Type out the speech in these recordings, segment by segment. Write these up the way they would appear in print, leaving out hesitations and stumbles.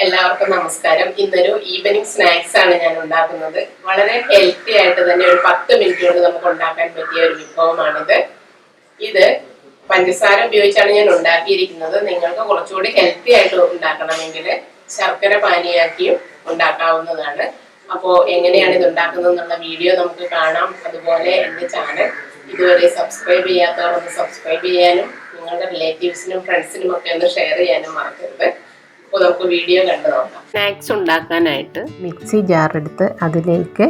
എല്ലാവർക്കും നമസ്കാരം. ഇന്നൊരു ഈവനിങ് സ്നാക്സ് ആണ് ഞാൻ ഉണ്ടാക്കുന്നത്. വളരെ ഹെൽത്തി ആയിട്ട് തന്നെ ഒരു 10 മിനിറ്റ് കൊണ്ട് നമുക്ക് ഉണ്ടാക്കാൻ പറ്റിയ ഒരു വിഭവമാണിത്. ഇത് പഞ്ചസാര ഉപയോഗിച്ചാണ് ഞാൻ ഉണ്ടാക്കിയിരിക്കുന്നത്. നിങ്ങൾക്ക് കുറച്ചുകൂടി ഹെൽത്തി ആയിട്ട് ഉണ്ടാക്കണമെങ്കിൽ ശർക്കര പാനിയാക്കിയും ഉണ്ടാക്കാവുന്നതാണ്. അപ്പോൾ എങ്ങനെയാണ് ഇത് ഉണ്ടാക്കുന്നത് എന്നുള്ള വീഡിയോ നമുക്ക് കാണാം. അതുപോലെ എൻ്റെ ചാനൽ ഇതുവരെ സബ്സ്ക്രൈബ് ചെയ്യാത്തവർ ഒന്ന് സബ്സ്ക്രൈബ് ചെയ്യാനും നിങ്ങളുടെ റിലേറ്റീവ്സിനും ഫ്രണ്ട്സിനും ഒക്കെ ഒന്ന് ഷെയർ ചെയ്യാനും മറക്കരുത്. അപ്പോൾ നമുക്ക് വീഡിയോ കണ്ടു നോക്കാം. സ്നാക്സ് ഉണ്ടാക്കാനായിട്ട് മിക്സി ജാർ എടുത്ത് അതിലേക്ക്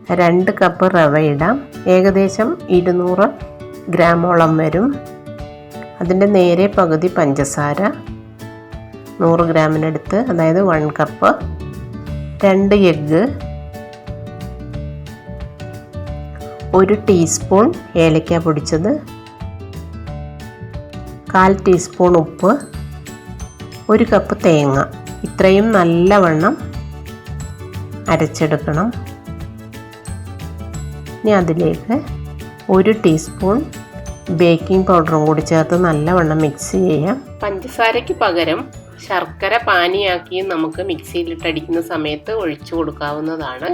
2 കപ്പ് റവ ഇടാം. ഏകദേശം 200 ഗ്രാമോളം വരും. അതിൻ്റെ നേരെ പകുതി പഞ്ചസാര 100 ഗ്രാമിനടുത്ത്, അതായത് 1 കപ്പ്. 2 എഗ്ഗ്, 1 ടീസ്പൂൺ ഏലക്ക പൊടിച്ചത്, 1/4 ടീസ്പൂൺ ഉപ്പ്, 1 കപ്പ് തേങ്ങ. ഇത്രയും നല്ലവണ്ണം അരച്ചെടുക്കണം. ഇനി അതിലേക്ക് 1 ടീസ്പൂൺ ബേക്കിംഗ് പൗഡറും കൂടി ചേർത്ത് നല്ലവണ്ണം മിക്സ് ചെയ്യാം. പഞ്ചസാരയ്ക്ക് പകരം ശർക്കര പാനിയാക്കി നമുക്ക് മിക്സിയിലിട്ടടിക്കുന്ന സമയത്ത് ഒഴിച്ചു കൊടുക്കാവുന്നതാണ്.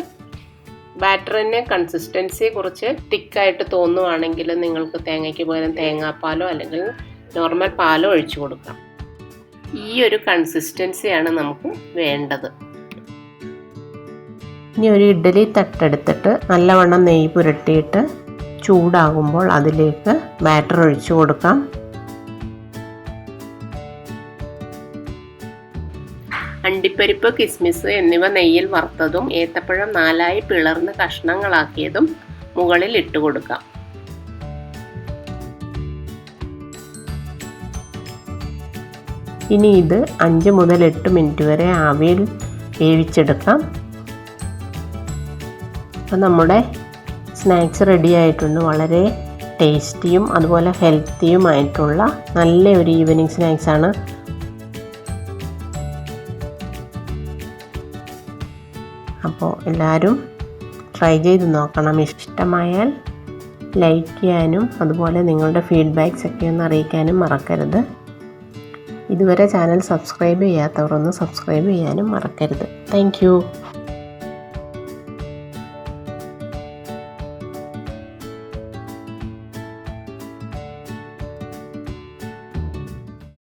ബാറ്ററിന് കൺസിസ്റ്റൻസി കുറച്ച് തിക്കായിട്ട് തോന്നുവാണെങ്കിൽ നിങ്ങൾക്ക് തേങ്ങയ്ക്ക് പകരം തേങ്ങാപ്പാലോ അല്ലെങ്കിൽ നോർമൽ പാലോ ഒഴിച്ചു കൊടുക്കാം. ഈ ഒരു കൺസിസ്റ്റൻസിയാണ് നമുക്ക് വേണ്ടത്. ഇനി ഒരു ഇഡ്ഡലി തട്ടെടുത്തിട്ട് നല്ലവണ്ണം നെയ്യ് പുരട്ടിയിട്ട് ചൂടാകുമ്പോൾ അതിലേക്ക് ബാറ്റർ ഒഴിച്ചു കൊടുക്കാം. അണ്ടിപ്പരിപ്പ്, കിസ്മിസ് എന്നിവ നെയ്യിൽ വറുത്തതും ഏത്തപ്പഴം 4 പിളർന്ന് കഷ്ണങ്ങളാക്കിയതും മുകളിൽ ഇട്ട് കൊടുക്കാം. ഇനി ഇത് 5 മുതൽ 8 മിനിറ്റ് വരെ ആവിയിൽ വേവിച്ചെടുക്കാം. അപ്പോൾ നമ്മുടെ സ്നാക്സ് റെഡി ആയിട്ടുണ്ട്. വളരെ ടേസ്റ്റിയും അതുപോലെ ഹെൽത്തിയുമായിട്ടുള്ള നല്ല ഒരു ഈവനിങ് സ്നാക്സാണ്. അപ്പോൾ എല്ലാവരും ട്രൈ ചെയ്ത് നോക്കണം. ഇഷ്ടമായാൽ ലൈക്ക് ചെയ്യാനും അതുപോലെ നിങ്ങളുടെ ഫീഡ്ബാക്ക്സ് ഒക്കെ ഒന്ന് അറിയിക്കാനും മറക്കരുത്. ഇതുവരെ ചാനൽ സബ്സ്ക്രൈബ് ചെയ്യാത്തവർ ഒന്ന് സബ്സ്ക്രൈബ് ചെയ്യാനും മറക്കരുത്. Thank you.